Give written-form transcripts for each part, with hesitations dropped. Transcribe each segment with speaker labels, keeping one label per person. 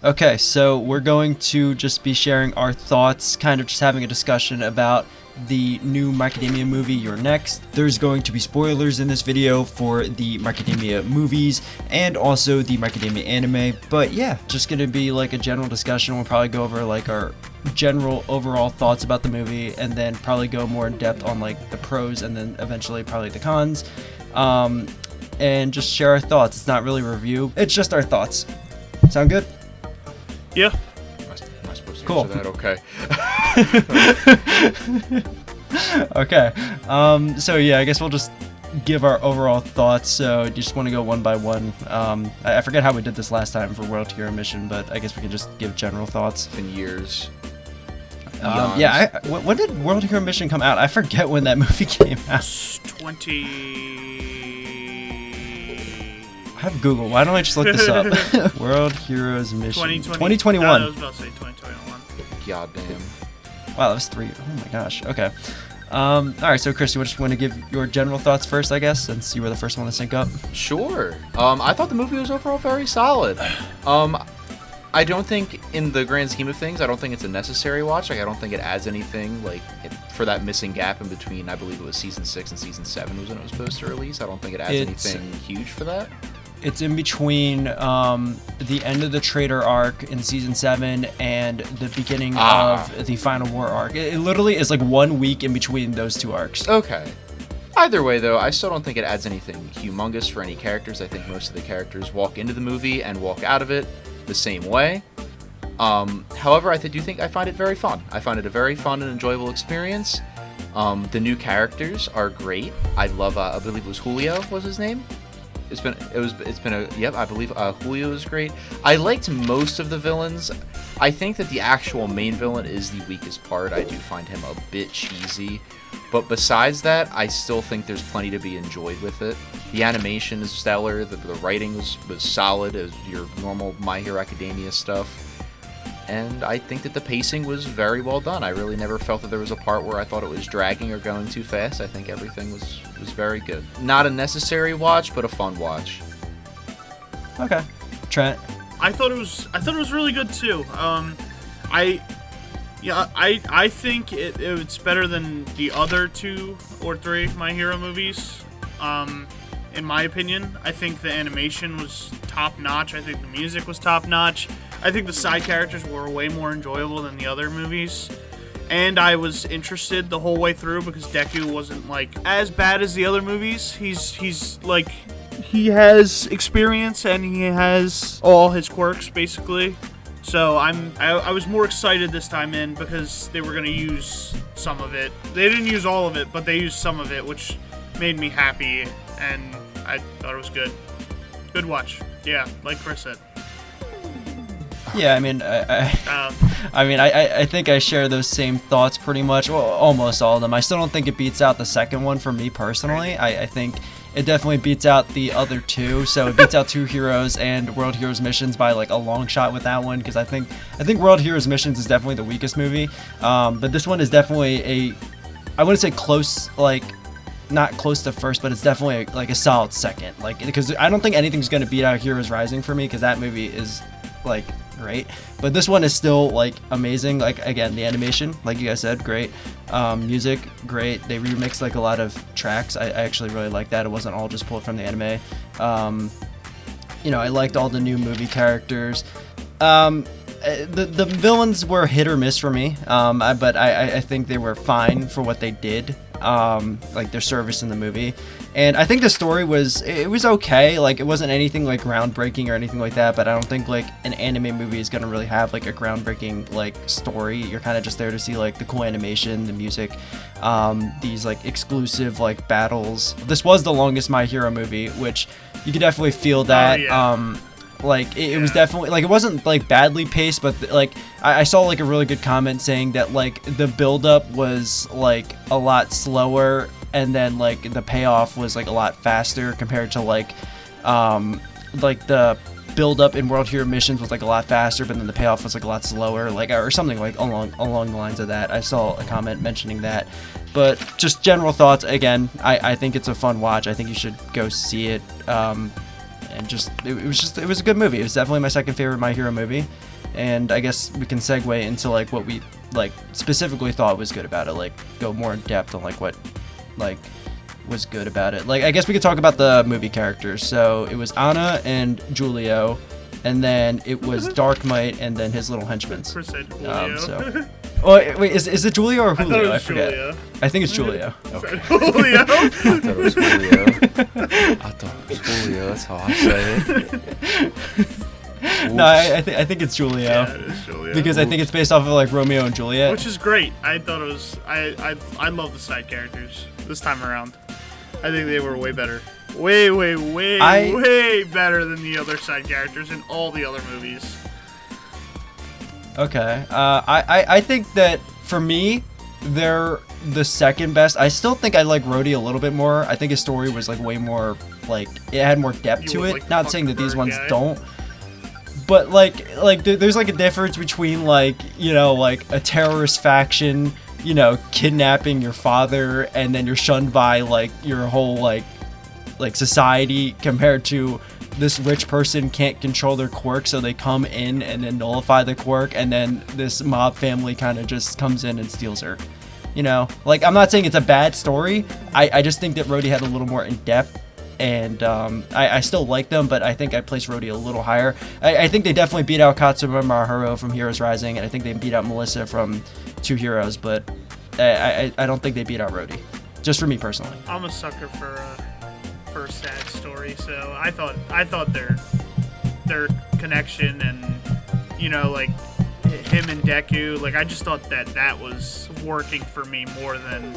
Speaker 1: Okay, so we're going to just be sharing our thoughts, kind of just having a discussion about the new Macadamia movie, You're Next. There's going to be spoilers in this video for the Macadamia movies and also the Macadamia anime, but yeah, just gonna be like a general discussion. We'll probably go over like our general overall thoughts about the movie and then probably go more in depth on like the pros and then eventually probably the cons, and just share our thoughts. It's not really a review, it's just our thoughts. Sound good?
Speaker 2: Yeah.
Speaker 3: Am I supposed to
Speaker 1: Cool.
Speaker 3: answer that? Okay.
Speaker 1: Okay. So yeah, I guess we'll just give our overall thoughts. So you just want to go one by one. I forget how we did this last time for World Hero Mission, but I guess we can just give general thoughts.
Speaker 3: It's been years.
Speaker 1: Yeah. When did World Hero Mission come out? I forget when that movie came out.
Speaker 2: 20.
Speaker 1: I have Google. Why don't I just look this up? World Heroes Mission. 2021.
Speaker 2: No, I was about to say 2021.
Speaker 3: Goddamn.
Speaker 1: Wow, that was 3. Oh my gosh. Okay. All right. So Chris, you just want to give your general thoughts first, I guess, since you were the first one to sync up.
Speaker 3: Sure. I thought the movie was overall very solid. I don't think, in the grand scheme of things, I don't think it's a necessary watch. Like, I don't think it adds anything, like, for that missing gap in between, I believe it was Season 6 and Season 7 was when it was supposed to release. I don't think it adds anything huge for that.
Speaker 1: It's in between the end of the Trader arc in Season 7 and the beginning of the Final War arc. It literally is like 1 week in between those two arcs.
Speaker 3: Okay. Either way, though, I still don't think it adds anything humongous for any characters. I think most of the characters walk into the movie and walk out of it the same way. However, I find it very fun. I find it a very fun and enjoyable experience. The new characters are great. I love, I believe it was Julio was his name. I believe Julio is great. I liked most of the villains. I think that the actual main villain is the weakest part. I do find him a bit cheesy. But besides that, I still think there's plenty to be enjoyed with it. The animation is stellar. The writing was solid as your normal My Hero Academia stuff. And I think that the pacing was very well done. I really never felt that there was a part where I thought it was dragging or going too fast. I think everything was very good. Not a necessary watch, but a fun watch.
Speaker 1: Okay. Trent?
Speaker 2: I thought it was really good too. I think it's better than the other 2 or 3 My Hero movies. In my opinion, I think the animation was top notch. I think the music was top notch. I think the side characters were way more enjoyable than the other movies. And I was interested the whole way through because Deku wasn't like as bad as the other movies. He's like, he has experience and he has all his quirks basically. So I was more excited this time in because they were gonna use some of it. They didn't use all of it, but they used some of it, which made me happy, and I thought it was good. Good watch. Yeah, like Chris said.
Speaker 1: Yeah, I mean, I think I share those same thoughts pretty much. Well, almost all of them. I still don't think it beats out the second one for me personally. I think it definitely beats out the other 2. So it beats out 2 Heroes and World Heroes Missions by like a long shot with that one, because I think World Heroes Missions is definitely the weakest movie. But this one is definitely I wouldn't say close, like not close to first, but it's definitely like a solid second. Like, because I don't think anything's gonna beat out Heroes Rising for me, because that movie is like great, but this one is still like amazing. Like, again, the animation, like you guys said, great. Music, great. They remixed like a lot of tracks. I actually really like that. It wasn't all just pulled from the anime. I liked all the new movie characters. The villains were hit or miss for me, but I think they were fine for what they did, like their service in the movie. And I think the story was okay. Like, it wasn't anything like groundbreaking or anything like that, but I don't think like an anime movie is gonna really have like a groundbreaking like story. You're kind of just there to see like the cool animation, the music, these like exclusive like battles. This was the longest My Hero movie, which you could definitely feel that. Like, it was definitely, like, it wasn't, like, badly paced, but, like, I saw, like, a really good comment saying that, like, the build-up was, like, a lot slower, and then, like, the payoff was, like, a lot faster compared to, like, the build-up in World Hero Missions was, like, a lot faster, but then the payoff was, like, a lot slower, like, or something, like, along the lines of that. I saw a comment mentioning that. But just general thoughts, again, I think it's a fun watch. I think you should go see it. And it was a good movie. It was definitely my second favorite My Hero movie. and I guess we can segue into like what we like specifically thought was good about it, like go more in depth on like what like was good about it. Like I guess we could talk about the movie characters. So it was Anna and Julio, and then it was Dark Might and then his little henchmen. So wait, is it Julio or Julio? I forget. Julio. I think it's Julio.
Speaker 3: Okay.
Speaker 2: Julio.
Speaker 3: I thought it was Julio. I thought it was Julio. That's how I say it.
Speaker 1: No, I think it's Julio.
Speaker 2: Yeah, it is Julio.
Speaker 1: Because I think it's based off of like Romeo and Juliet.
Speaker 2: Which is great. I thought it was. I love the side characters this time around. I think they were way better. Way better than the other side characters in all the other movies.
Speaker 1: Okay. I think that for me, they're the second best. I still think I like Rhodey a little bit more. I think his story was like way more like it had more depth to it.
Speaker 2: Like
Speaker 1: Not saying that these ones
Speaker 2: guy.
Speaker 1: Don't. But like there's like a difference between like, you know, like a terrorist faction, you know, kidnapping your father and then you're shunned by like your whole like society compared to this rich person can't control their quirk, so they come in and then nullify the quirk, and then this mob family kind of just comes in and steals her. You know, like I'm not saying it's a bad story. I just think that Rhodey had a little more in depth. And I still like them, but I think I place Rhodey a little higher. I think they definitely beat out Katsuma Maharu from Heroes Rising, and I think they beat out Melissa from Two Heroes, but I don't think they beat out Rhodey. Just for me personally.
Speaker 2: I'm a sucker for a sad story, so I thought their connection and, you know, like him and Deku, like I just thought that was working for me more than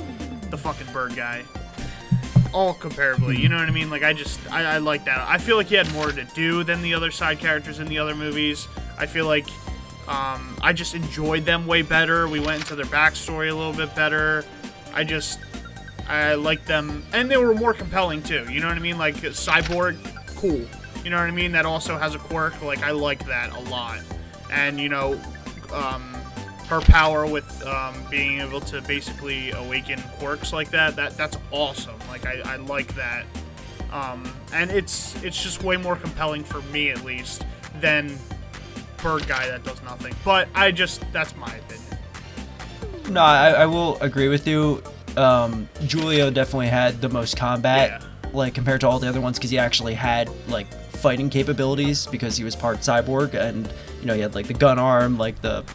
Speaker 2: the fucking bird guy. All comparably, you know what I mean? Like, I like that. I feel like he had more to do than the other side characters in the other movies. I feel like I just enjoyed them way better. We went into their backstory a little bit better. I liked them, and they were more compelling too. You know what I mean? Like Cyborg, cool. You know what I mean? That also has a quirk. Like I like that a lot, and you know, her power with being able to basically awaken quirks like that's awesome. Like I like that, and it's just way more compelling for me at least than bird guy that does nothing. But that's my opinion.
Speaker 1: No, I will agree with you. Julio definitely had the most combat, like compared to all the other ones, because he actually had like fighting capabilities because he was part cyborg, and you know he had like the gun arm, like the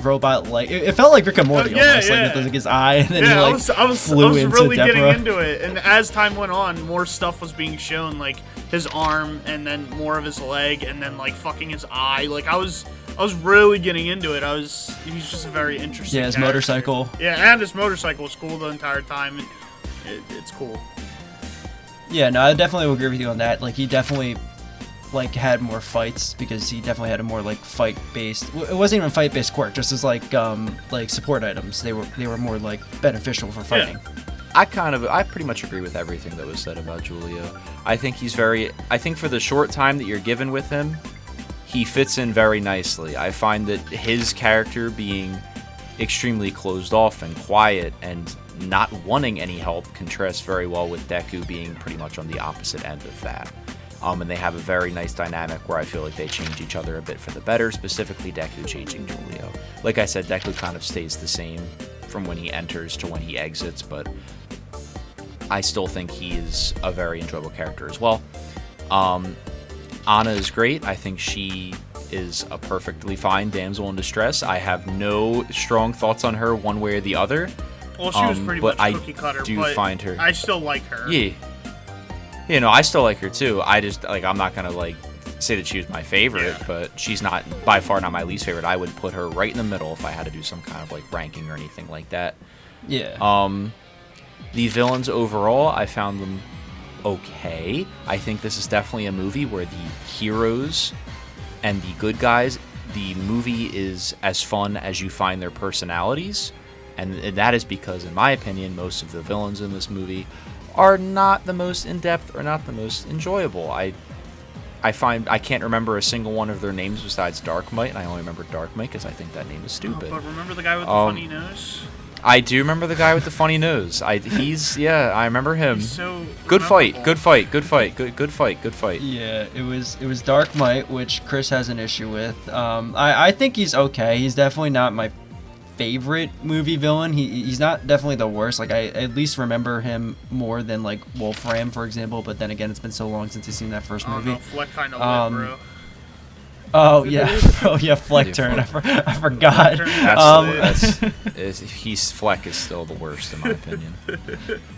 Speaker 1: robot, like it felt like Rick and Morty almost, like with like, his eye, and then he like
Speaker 2: I was really getting into it, and as time went on, more stuff was being shown, like his arm, and then more of his leg, and then like fucking his eye. Like I was really getting into it. He's just a very interesting.
Speaker 1: Yeah, his
Speaker 2: character.
Speaker 1: motorcycle.
Speaker 2: Yeah, and his motorcycle was cool the entire time. And it's cool.
Speaker 1: Yeah, no, I definitely will agree with you on that. Like he definitely like had more fights because he definitely had a more like fight based. It wasn't even fight based quirk, just as like support items. They were more like beneficial for fighting.
Speaker 3: Yeah. I pretty much agree with everything that was said about Julio. I think for the short time that you're given with him, he fits in very nicely. I find that his character being extremely closed off and quiet and not wanting any help contrasts very well with Deku being pretty much on the opposite end of that. And they have a very nice dynamic where I feel like they change each other a bit for the better, specifically Deku changing Julio. Like I said, Deku kind of stays the same from when he enters to when he exits, but I still think he is a very enjoyable character as well. Anna is great. I think she is a perfectly fine damsel in distress. I have no strong thoughts on her one way or the other.
Speaker 2: Well, she was pretty much cookie cutter, but
Speaker 3: find her.
Speaker 2: I still like her.
Speaker 3: Yeah. You know, I still like her too. I just I'm not gonna say that she was my favorite, but she's not by far not my least favorite. I would put her right in the middle if I had to do some kind of ranking or anything like that.
Speaker 1: Yeah.
Speaker 3: The villains overall, I found them okay. I think this is definitely a movie where the heroes and the good guys, the movie is as fun as you find their personalities, and that is because, in my opinion, most of the villains in this movie are not the most in-depth or not the most enjoyable. I find I can't remember a single one of their names besides Dark Might, and I only remember Dark Might because I think that name is stupid.
Speaker 2: But remember the guy with the funny nose?
Speaker 3: I do remember the guy with the funny nose. I remember him.
Speaker 2: He's so
Speaker 3: Good fight.
Speaker 2: memorable.
Speaker 3: Good fight.
Speaker 1: Yeah, it was Dark Might, which Chris has an issue with. I think he's okay. He's definitely not my favorite movie villain. He's not definitely the worst. Like, I at least remember him more than like Wolfram, for example. But then again, it's been so long since I've seen that first movie.
Speaker 2: No, Fleck kind of lit, bro.
Speaker 1: Oh yeah, Fleck turn. I forgot.
Speaker 3: Fleck is still the worst in my opinion.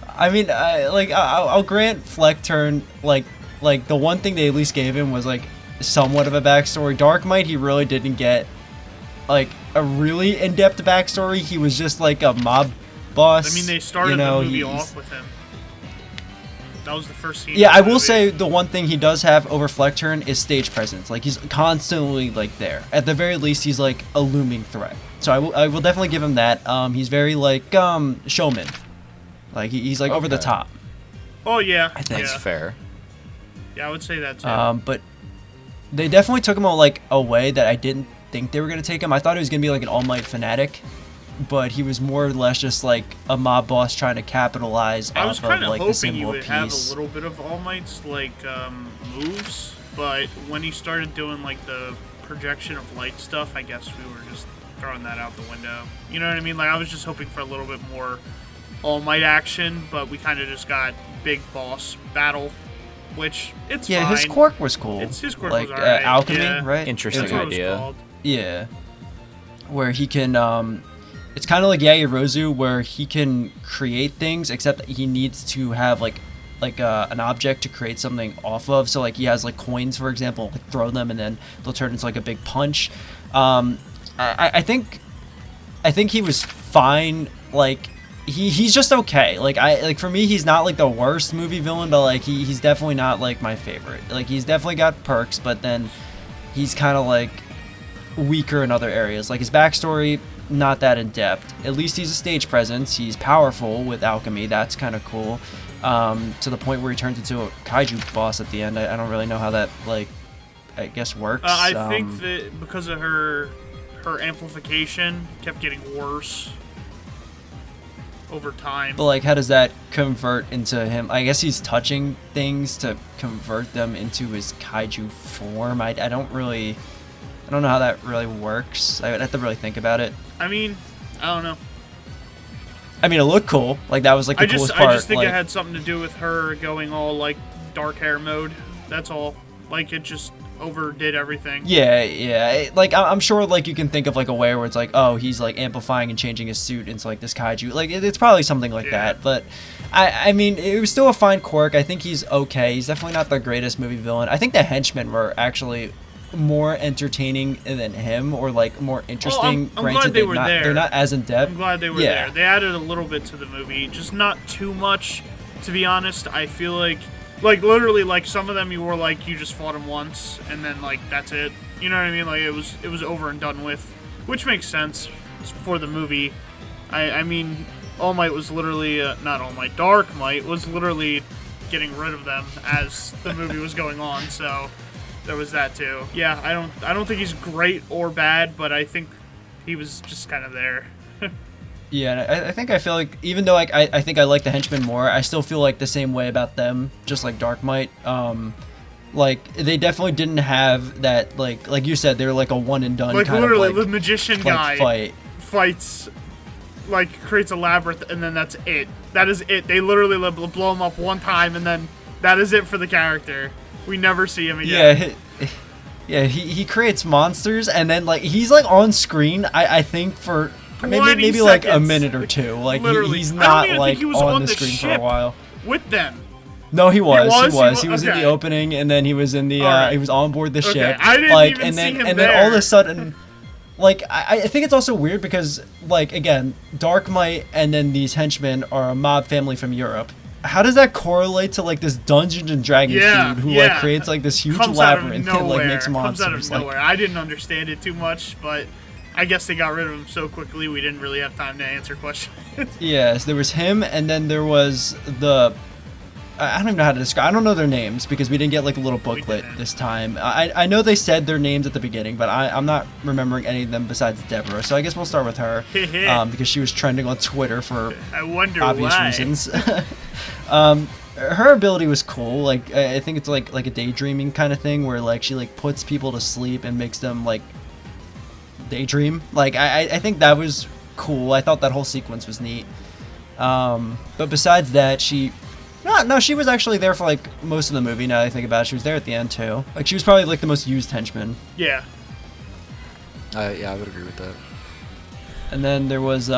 Speaker 1: I mean, I'll grant Fleck turn. Like the one thing they at least gave him was like somewhat of a backstory. Dark Might, he really didn't get like a really in-depth backstory. He was just like a mob boss.
Speaker 2: I mean, they started the movie off with him. That was the first scene.
Speaker 1: Yeah, I will say the one thing he does have over Fleckturn is stage presence. Like, he's constantly like there. At the very least, he's like a looming threat. So I will definitely give him that. He's very like showman. Like he's like over the top.
Speaker 2: Oh yeah,
Speaker 1: I think
Speaker 3: that's fair.
Speaker 2: Yeah, I would say that too.
Speaker 1: But they definitely took him a way that I didn't think they were gonna take him. I thought he was gonna be like an All Might fanatic, but he was more or less just like a mob boss trying to capitalize off of like the symbol of peace.
Speaker 2: I was kind of hoping you would have a little bit of All Might's like moves, but when he started doing like the projection of light stuff, I guess we were just throwing that out the window. You know what I mean? Like, I was just hoping for a little bit more All Might action, but we kind of just got big boss battle, which it's fine.
Speaker 1: His quirk was cool.
Speaker 2: His quirk
Speaker 1: like
Speaker 2: was alright.
Speaker 1: alchemy,
Speaker 2: yeah.
Speaker 1: right?
Speaker 3: Interesting idea.
Speaker 1: Yeah, where he can it's kind of like Yaoyorozu, where he can create things, except that he needs to have like an object to create something off of. So like he has like coins, for example, like throw them and then they'll turn into like a big punch. I think he was fine. Like he's just okay. Like for me, he's not like the worst movie villain, but like he's definitely not like my favorite. Like he's definitely got perks, but then he's kind of like weaker in other areas. Like his backstory, not that in depth. At least he's a stage presence. He's powerful with alchemy. That's kind of cool. To the point where he turns into a kaiju boss at the end. I don't really know how that like I guess works.
Speaker 2: I think that because of her amplification kept getting worse over time.
Speaker 1: But like, how does that convert into him? I guess he's touching things to convert them into his kaiju form. I don't know how that really works. I would have to really think about it.
Speaker 2: I mean, I don't know.
Speaker 1: I mean, it looked cool. Like, that was like the coolest part.
Speaker 2: I just think it had something to do with her going all like dark hair mode. That's all. Like, it just overdid everything.
Speaker 1: Yeah. Like, I'm sure like you can think of like a way where it's like, oh, he's like amplifying and changing his suit into like this kaiju. Like, it's probably something like that. But I mean, it was still a fine quirk. I think he's okay. He's definitely not the greatest movie villain. I think the henchmen were actually more entertaining than him, or like more interesting.
Speaker 2: I'm glad they were there.
Speaker 1: They're not as in depth.
Speaker 2: I'm glad they were there. They added a little bit to the movie, just not too much. To be honest, I feel like literally, like some of them you were like you just fought them once and then like that's it. You know what I mean? Like it was over and done with, which makes sense for the movie. I mean, All Might was literally not All Might. Dark Might was literally getting rid of them as the movie was going on. So. There was that too. Yeah, I don't think he's great or bad, but I think he was just kind of there.
Speaker 1: Yeah, I feel like even though like I think I like the henchmen more, I still feel like the same way about them, just like Dark Might. Like they definitely didn't have that like you said, they were like a one and done
Speaker 2: like
Speaker 1: kind
Speaker 2: literally
Speaker 1: of like
Speaker 2: the magician guy fights, like creates a labyrinth and then that's it. That is it. They literally blow him up one time and then that is it for the character. We never see him again.
Speaker 1: Yeah, he creates monsters and then like he's like on screen. I think for maybe like a minute or two. Like he's not like on the screen for a while.
Speaker 2: With them.
Speaker 1: No, he was. He was in the opening and then he was in the he was on board the ship.
Speaker 2: I didn't
Speaker 1: like
Speaker 2: even see him
Speaker 1: and
Speaker 2: there.
Speaker 1: then all of a sudden. Like, I think it's also weird because, like, again, Dark Might and then these henchmen are a mob family from Europe. How does that correlate to, like, this Dungeons and Dragons dude who, like, creates, like, this huge labyrinth and, like, makes monsters?
Speaker 2: Comes out of nowhere. I didn't understand it too much, but I guess they got rid of him so quickly we didn't really have time to answer questions.
Speaker 1: Yes, there was him, and then there was the I don't even know how to describe. I don't know their names because we didn't get like a little booklet this time. I know they said their names at the beginning, but I'm not remembering any of them besides Deborah. So I guess we'll start with her because she was trending on Twitter for obvious reasons. Her ability was cool. Like I think it's like a daydreaming kind of thing where like she like puts people to sleep and makes them like daydream. Like I think that was cool. I thought that whole sequence was neat. But besides that, she was actually there for like most of the movie. Now that I think about it, she was there at the end too. Like she was probably like the most used henchman.
Speaker 2: Yeah.
Speaker 3: Yeah, I would agree with that.
Speaker 1: And then there was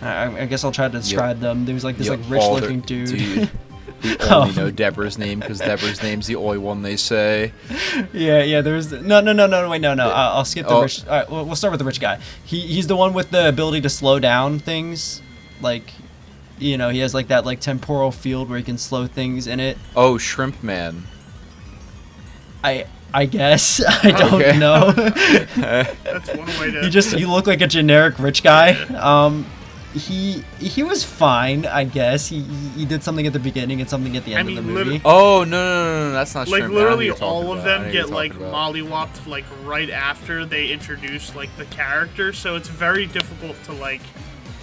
Speaker 1: I guess I'll try to describe them. There was like this like rich looking dude.
Speaker 3: You only know Deborah's name because Deborah's name's the only one they say.
Speaker 1: Yeah. There was no. Wait, no. I'll skip the rich. All right, we'll start with the rich guy. He's the one with the ability to slow down things. Like, you know, he has like that like temporal field where he can slow things in it.
Speaker 3: Oh, Shrimp Man.
Speaker 1: I guess I don't know.
Speaker 2: That's one way to.
Speaker 1: You look like a generic rich guy. He was fine, I guess. He did something at the beginning and something at the end of the movie.
Speaker 3: Oh no, that's not
Speaker 2: like
Speaker 3: Shrimp
Speaker 2: literally
Speaker 3: Man.
Speaker 2: all of them get like mollywopped like right after they introduce like the character, so it's very difficult to like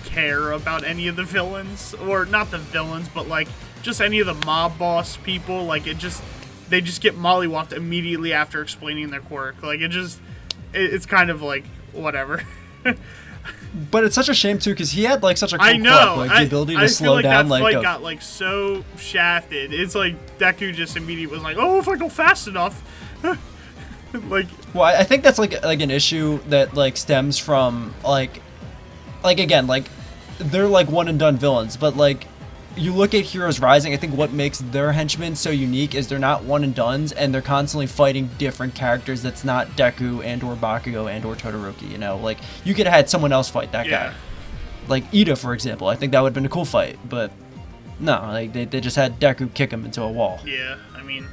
Speaker 2: care about any of the villains, or not the villains, but like just any of the mob boss people. Like they just get mollywopped immediately after explaining their quirk. Like it's kind of like whatever.
Speaker 1: But it's such a shame too, because he had like such a cool
Speaker 2: I know,
Speaker 1: quirk, like the ability to slow down.
Speaker 2: I feel like that fight
Speaker 1: like
Speaker 2: got like so shafted. It's like Deku just immediately was like, "Oh, if I go fast enough." Like,
Speaker 1: well, I think that's like an issue that like stems from like again, like they're like one and done villains, but like you look at Heroes Rising, I think what makes their henchmen so unique is they're not one and dones, and they're constantly fighting different characters that's not Deku and or Bakugo and or Todoroki, you know? Like, you could have had someone else fight that guy. Like Ida, for example. I think that would have been a cool fight, but no, like they just had Deku kick him into a wall.
Speaker 2: Yeah, I mean...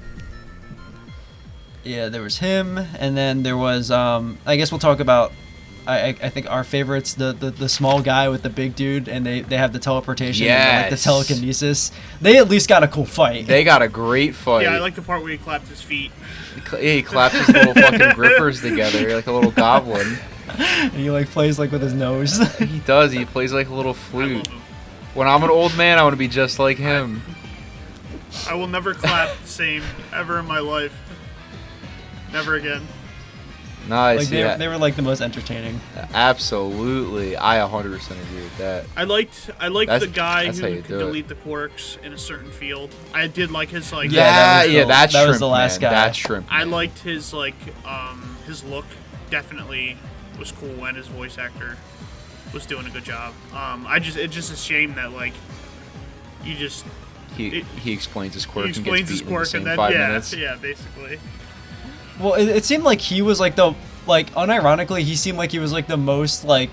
Speaker 1: Yeah, there was him, and then there was, I guess we'll talk about I think our favorites, the small guy with the big dude, and they have the teleportation and like the telekinesis. They at least got a cool fight.
Speaker 3: They got a great fight.
Speaker 2: Yeah, I like the part where he clapped his feet.
Speaker 3: He claps his little fucking grippers together like a little goblin.
Speaker 1: And he like plays like with his nose.
Speaker 3: He does. He plays like a little flute. When I'm an old man, I want to be just like him.
Speaker 2: I will never clap the same ever in my life. Never again.
Speaker 3: Nice.
Speaker 1: Like they were like the most entertaining.
Speaker 3: Absolutely, I 100% agree with that.
Speaker 2: I liked the guy who could delete the quirks in a certain field. I did like his like.
Speaker 3: That
Speaker 1: was the last guy.
Speaker 3: That's Shrimp Man.
Speaker 2: I liked his like his look. Definitely was cool, and his voice actor was doing a good job. It's just a shame that like you just
Speaker 3: he explains his quirk.
Speaker 2: He explains his quirk and then
Speaker 3: 5 minutes.
Speaker 2: Yeah, basically.
Speaker 1: Well, it seemed like he was like unironically, he seemed like he was like the most like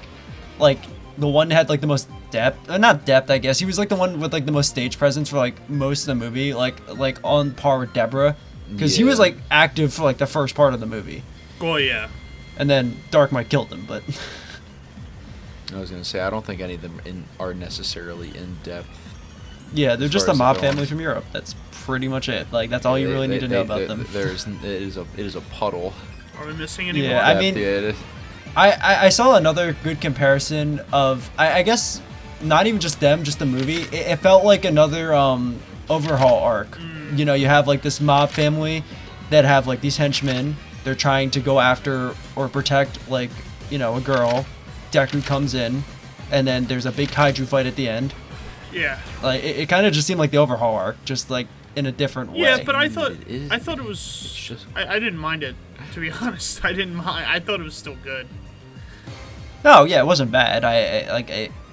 Speaker 1: the one that had like the most depth, not depth, I guess. He was like the one with like the most stage presence for like most of the movie, like on par with Deborah, because he was like active for like the first part of the movie.
Speaker 2: Oh yeah.
Speaker 1: And then Dark Might killed him, but.
Speaker 3: I was gonna say I don't think any of them are necessarily in depth.
Speaker 1: Yeah, they're just a mob family from Europe. That's pretty much it. Like that's all you really need to know about them.
Speaker 3: It is a puddle.
Speaker 2: Are we missing any more?
Speaker 1: Yeah, I mean, I saw another good comparison of I guess not even just them, just the movie. It felt like another overhaul arc. You know, you have like this mob family that have like these henchmen. They're trying to go after or protect like, you know, a girl. Deku comes in, and then there's a big kaiju fight at the end.
Speaker 2: Yeah.
Speaker 1: Like it kind of just seemed like the overhaul arc, just like in a different way.
Speaker 2: Yeah, but I thought it was. I didn't mind it, to be honest. I didn't mind. I thought it was still good.
Speaker 1: No, yeah, it wasn't bad.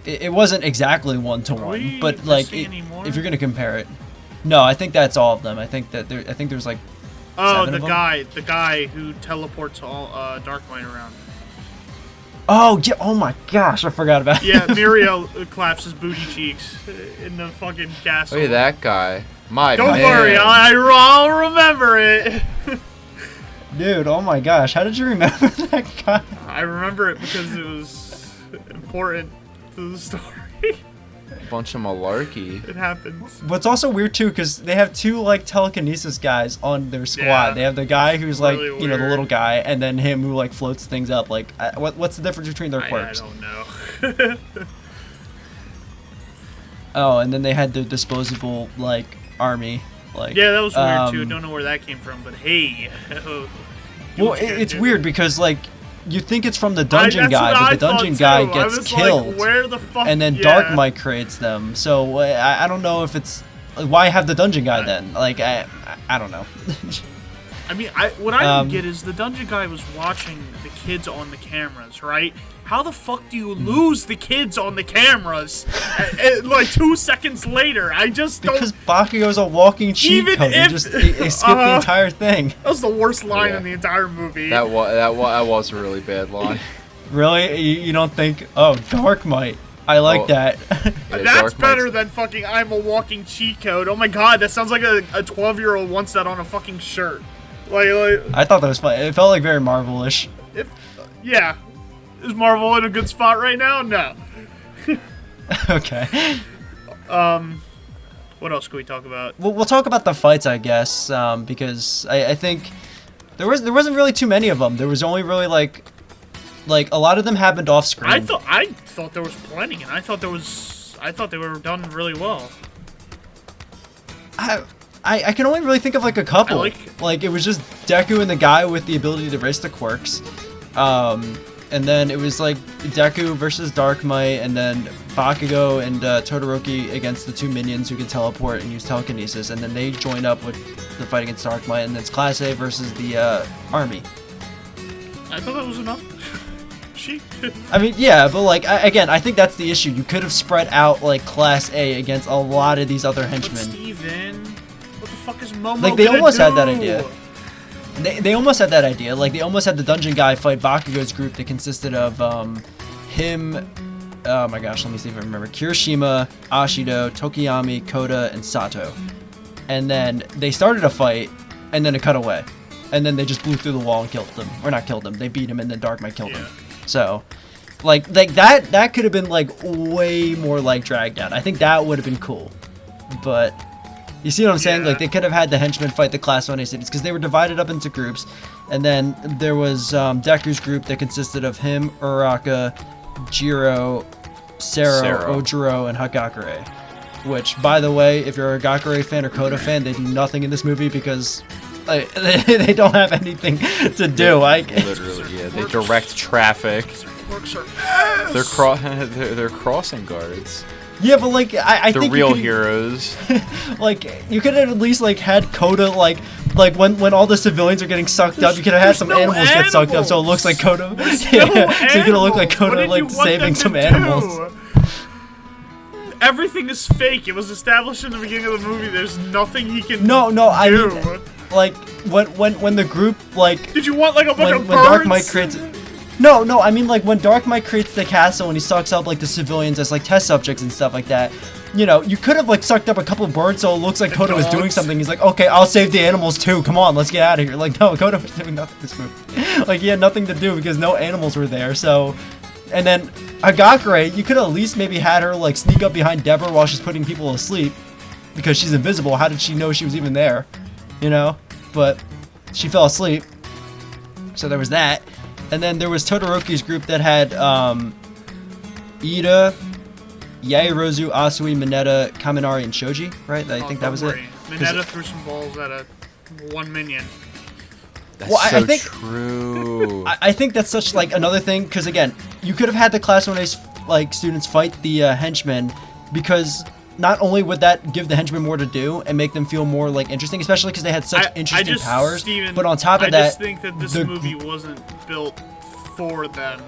Speaker 1: It wasn't exactly 1-to-1, but like if you're gonna compare it, no, I think that's all of them. I think there's like.
Speaker 2: Oh, the guy who teleports all Dark Might around.
Speaker 1: Oh yeah! Oh my gosh, I forgot about.
Speaker 2: Yeah, Muriel claps his booty cheeks in the fucking castle.
Speaker 3: Oh, yeah, that guy.
Speaker 2: Don't worry, I'll remember it.
Speaker 1: Dude, oh my gosh, how did you remember that guy?
Speaker 2: I remember it because it was important to the story.
Speaker 3: Bunch of malarkey.
Speaker 2: It happens.
Speaker 1: What's also weird too, because they have two like telekinesis guys on their squad.
Speaker 2: Yeah.
Speaker 1: They have the guy who's like,
Speaker 2: Really
Speaker 1: you know, the
Speaker 2: weird.
Speaker 1: little guy, and then him who like floats things up. Like, what's the difference between their
Speaker 2: I
Speaker 1: quirks?
Speaker 2: don't know.
Speaker 1: Oh, and then they had the disposable like army. Like,
Speaker 2: Yeah, that was weird too. Don't know where that came from, but hey.
Speaker 1: well, it's weird because like you think it's from the dungeon
Speaker 2: that's what
Speaker 1: guy,
Speaker 2: I
Speaker 1: but the dungeon
Speaker 2: thought,
Speaker 1: guy
Speaker 2: too. I
Speaker 1: gets
Speaker 2: was
Speaker 1: killed,
Speaker 2: like, where the fuck?
Speaker 1: and then
Speaker 2: yeah.
Speaker 1: Dark Mike creates them. So I don't know if it's why have the dungeon guy then? Like I don't know.
Speaker 2: I mean, what I don't get is the dungeon guy was watching the kids on the cameras, right? How the fuck do you lose the kids on the cameras? Like 2 seconds later, I just don't.
Speaker 1: Because Bakugo's a walking cheat
Speaker 2: Even
Speaker 1: code.
Speaker 2: if-
Speaker 1: He just he skipped the entire thing.
Speaker 2: That was the worst line
Speaker 3: Yeah.
Speaker 2: in the entire movie.
Speaker 3: That was a really bad line.
Speaker 1: Really? You don't think? Oh, Dark Might. I like
Speaker 3: Oh.
Speaker 1: that.
Speaker 3: Yeah,
Speaker 2: That's
Speaker 3: Dark
Speaker 2: better
Speaker 3: Might's-
Speaker 2: than fucking I'm a walking cheat code. Oh my god, that sounds like a 12-year-old wants that on a fucking shirt. Like
Speaker 1: I thought that was fun. It felt like very Marvel-ish.
Speaker 2: yeah. Is Marvel in a good spot right now? No.
Speaker 1: Okay.
Speaker 2: What else can we talk about?
Speaker 1: We'll talk about the fights, I guess, because I think there wasn't really too many of them. There was only really like a lot of them happened off screen.
Speaker 2: I thought there was plenty, and I thought they were done really well.
Speaker 1: I can only really think of like a couple.
Speaker 2: like-
Speaker 1: It was just Deku and the guy with the ability to raise the quirks. And then it was like Deku versus Dark Might, and then Bakugo and Todoroki against the two minions who can teleport and use telekinesis, and then they join up with the fight against Dark Might, and then it's Class A versus the army.
Speaker 2: I thought that was enough.
Speaker 1: I mean, yeah, but like again, I think that's the issue. You could have spread out like Class A against a lot of these other
Speaker 2: But
Speaker 1: henchmen.
Speaker 2: Steven, what the fuck is Momo
Speaker 1: Like, they
Speaker 2: gonna
Speaker 1: almost had
Speaker 2: do?
Speaker 1: that idea. They almost had that idea. Like, they almost had the dungeon guy fight Bakugo's group that consisted of him, oh my gosh, let me see if I remember, Kirishima, Ashido, Tokiyami, Koda, and Sato. And then they started a fight, and then it cut away. And then they just blew through the wall and killed them. Or not killed them, they beat him, and then Dark Might killed him. So, like that could have been, like, way more, like, dragged out. I think that would have been cool. But... you see what I'm saying?
Speaker 2: Yeah.
Speaker 1: Like, they could have had the henchmen fight the Class 1A cities, because they were divided up into groups. And then there was Deku's group that consisted of him, Uraraka, Jiro, Sero, Ojiro, and Hagakure. Which, by the way, if you're a Hagakure fan or Koda fan, they do nothing in this movie because they don't have anything to do.
Speaker 3: Literally, yeah. They direct traffic.
Speaker 2: Quirks are ass.
Speaker 3: They're crossing guards.
Speaker 1: Yeah, but like I
Speaker 3: They're
Speaker 1: think
Speaker 3: real
Speaker 1: you could,
Speaker 3: heroes.
Speaker 1: like you could have at least like had Koda like when all the civilians are getting sucked up, you could have had some
Speaker 2: no
Speaker 1: animals get sucked up, so it looks like Koda. Yeah,
Speaker 2: No
Speaker 1: so you could have looked like
Speaker 2: animals. What
Speaker 1: Koda
Speaker 2: did
Speaker 1: like
Speaker 2: you want
Speaker 1: saving
Speaker 2: them
Speaker 1: some
Speaker 2: to
Speaker 1: animals.
Speaker 2: do? Everything is fake. It was established in the beginning of the movie. There's nothing he can
Speaker 1: No, I
Speaker 2: do.
Speaker 1: mean, like when the group like
Speaker 2: Did you want like a bunch of
Speaker 1: when
Speaker 2: birds?
Speaker 1: Dark Might creates. No, I mean like when Dark Might creates the castle and he sucks up like the civilians as like test subjects and stuff like that. You know, you could have like sucked up a couple of birds so it looks like Koda was doing
Speaker 2: dogs.
Speaker 1: something. He's like, okay, I'll save the animals too. Come on, let's get out of here. Like, no, Koda was doing nothing this movie. Like, he had nothing to do because no animals were there. So, and then Hagakure, you could at least maybe had her like sneak up behind Deborah while she's putting people asleep because she's invisible. How did she know she was even there? You know, but she fell asleep. So there was that. And then there was Todoroki's group that had Ida, Yaoyorozu, Asui, Mineta, Kaminari, and Shoji, right? I think that was it.
Speaker 2: Mineta threw some balls at one minion.
Speaker 3: That's
Speaker 1: Well, I
Speaker 3: so
Speaker 1: think-
Speaker 3: true.
Speaker 1: I think that's such like another thing because again, you could have had the Class 1A like students fight the henchmen because not only would that give the henchmen more to do and make them feel more like interesting, especially because they had such interesting powers.
Speaker 2: Steven,
Speaker 1: but on top of
Speaker 2: I
Speaker 1: that,
Speaker 2: just think that this
Speaker 1: the-
Speaker 2: movie wasn't built for them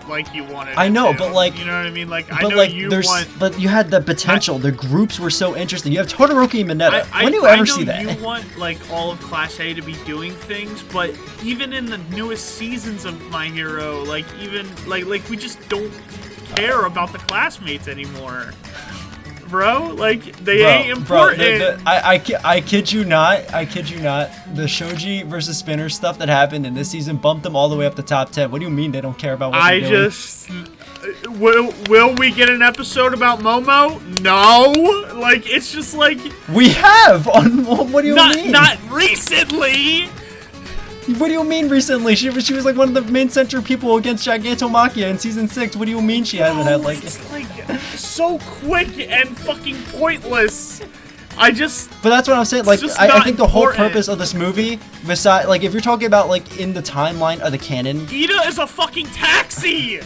Speaker 2: like you wanted.
Speaker 1: I know,
Speaker 2: it to.
Speaker 1: but, like-
Speaker 2: you know what I mean. Like I
Speaker 1: but
Speaker 2: know
Speaker 1: like
Speaker 2: you
Speaker 1: there's
Speaker 2: want.
Speaker 1: but you had the potential. The groups were so interesting. You have Todoroki and Mineta.
Speaker 2: I
Speaker 1: When do you ever
Speaker 2: know
Speaker 1: see that?
Speaker 2: You want like all of Class A to be doing things, but even in the newest seasons of My Hero, like even like we just don't care about the classmates anymore, bro. Like they ain't important.
Speaker 1: I kid you not. I kid you not. The Shoji versus Spinner stuff that happened in this season bumped them all the way up the top 10. What do you mean they don't care about what
Speaker 2: I
Speaker 1: they're doing?
Speaker 2: just will we get an episode about Momo? No. Like, it's just like...
Speaker 1: We have! What do you mean?
Speaker 2: Not recently!
Speaker 1: What do you mean recently? She was like one of the main center people against Gigantomachia in season 6. What do you mean she hasn't had like...
Speaker 2: It's like so quick and fucking pointless. But
Speaker 1: that's what I'm saying. Like, I think the whole
Speaker 2: important.
Speaker 1: purpose of this movie, besides, like, if you're talking about like in the timeline of the canon,
Speaker 2: Ida is a fucking taxi.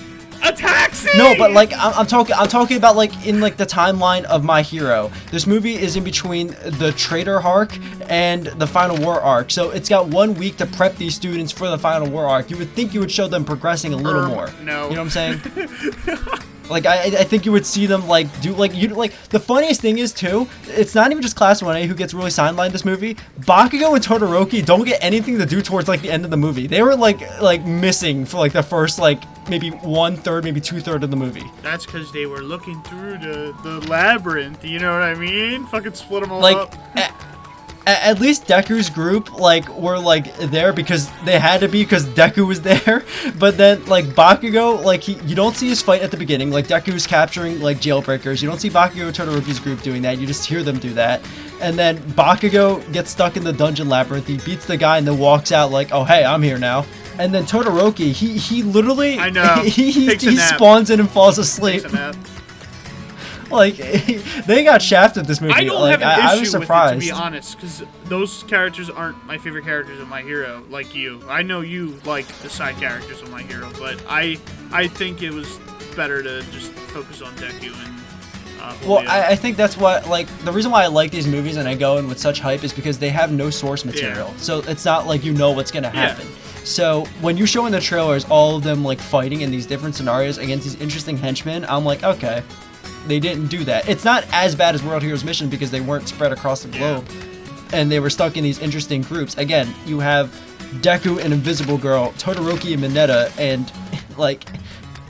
Speaker 2: A taxi.
Speaker 1: no, but like I'm talking about like in like the timeline of My Hero. This movie is in between the Traitor arc and the Final War arc, so it's got 1 week to prep these students for the Final War arc. You would think you would show them progressing a little more.
Speaker 2: No.
Speaker 1: You know what I'm saying? Like, I think you would see them, like, do, like, the funniest thing is, too, it's not even just Class 1A who gets really sidelined this movie. Bakugo and Todoroki don't get anything to do towards, like, the end of the movie. They were, like missing for, like, the first, like, maybe 1/3, maybe 2/3 of the movie.
Speaker 2: That's because they were looking through the labyrinth, you know what I mean? Fucking split them all
Speaker 1: Like,
Speaker 2: up.
Speaker 1: at least Deku's group, like, were, like, there because they had to be because Deku was there. But then, like, Bakugo, like, you don't see his fight at the beginning. Like, Deku's capturing, like, jailbreakers. You don't see Bakugo or Todoroki's group doing that. You just hear them do that. And then Bakugo gets stuck in the dungeon labyrinth. He beats the guy and then walks out like, oh, hey, I'm here now. And then Todoroki, he literally...
Speaker 2: I know.
Speaker 1: He
Speaker 2: Takes a nap.
Speaker 1: spawns in and falls asleep.
Speaker 2: Takes a nap.
Speaker 1: Like, they got shafted this movie.
Speaker 2: I don't
Speaker 1: like,
Speaker 2: have an
Speaker 1: I
Speaker 2: issue
Speaker 1: was surprised.
Speaker 2: with it, to be honest, because those characters aren't my favorite characters of My Hero, like you. I know you like the side characters of My Hero, but I think it was better to just focus on Deku and
Speaker 1: Well,
Speaker 2: Julio.
Speaker 1: I think that's what, like, the reason why I like these movies and I go in with such hype is because they have no source material.
Speaker 2: Yeah.
Speaker 1: So it's not like you know what's going to happen. So when you show in the trailers all of them, like, fighting in these different scenarios against these interesting henchmen, I'm like, okay, they didn't do that. It's not as bad as World Heroes Mission because they weren't spread across the globe. And they were stuck in these interesting groups. Again, you have Deku and Invisible Girl, Todoroki and Mineta, and, like...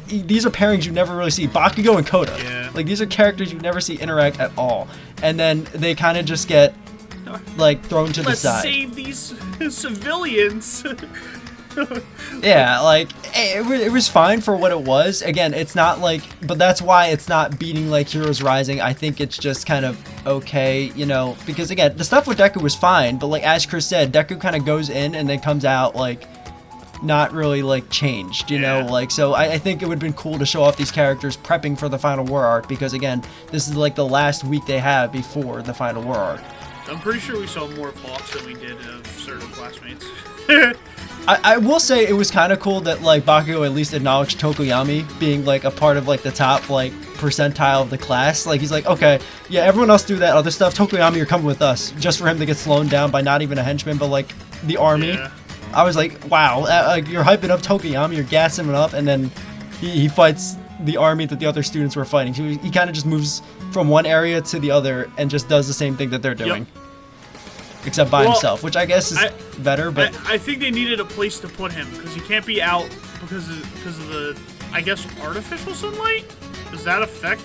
Speaker 1: These are pairings you never really see. Bakugo and Koda.
Speaker 2: Yeah.
Speaker 1: Like, these are characters you never see interact at all. And then they kind of just get, like, thrown to the
Speaker 2: Let's
Speaker 1: side.
Speaker 2: save these civilians.
Speaker 1: Yeah, like, it was fine for what it was. Again, it's not like... But that's why it's not beating, like, Heroes Rising. I think it's just kind of okay, you know... Because, again, the stuff with Deku was fine. But, like, as Chris said, Deku kind of goes in and then comes out, like... not really like changed, you know, like, so I think it would have been cool to show off these characters prepping for the Final War arc because again, this is like the last week they have before the Final War arc.
Speaker 2: I'm pretty sure we saw more of Hawks than we did of certain classmates.
Speaker 1: I will say it was kind of cool that like Bakugo at least acknowledged Tokoyami being like a part of like the top like percentile of the class. Like he's like, okay, yeah, everyone else do that other stuff. Tokoyami, you're coming with us, just for him to get slowed down by not even a henchman, but like the army.
Speaker 2: Yeah.
Speaker 1: I was like, wow, you're hyping up Tokoyami, you're gassing him up, and then he fights the army that the other students were fighting. He kind of just moves from one area to the other and just does the same thing that they're doing. Yep. Except by himself, which I guess is better, but...
Speaker 2: I think they needed a place to put him, because he can't be out because of the, I guess, artificial sunlight? Does that affect?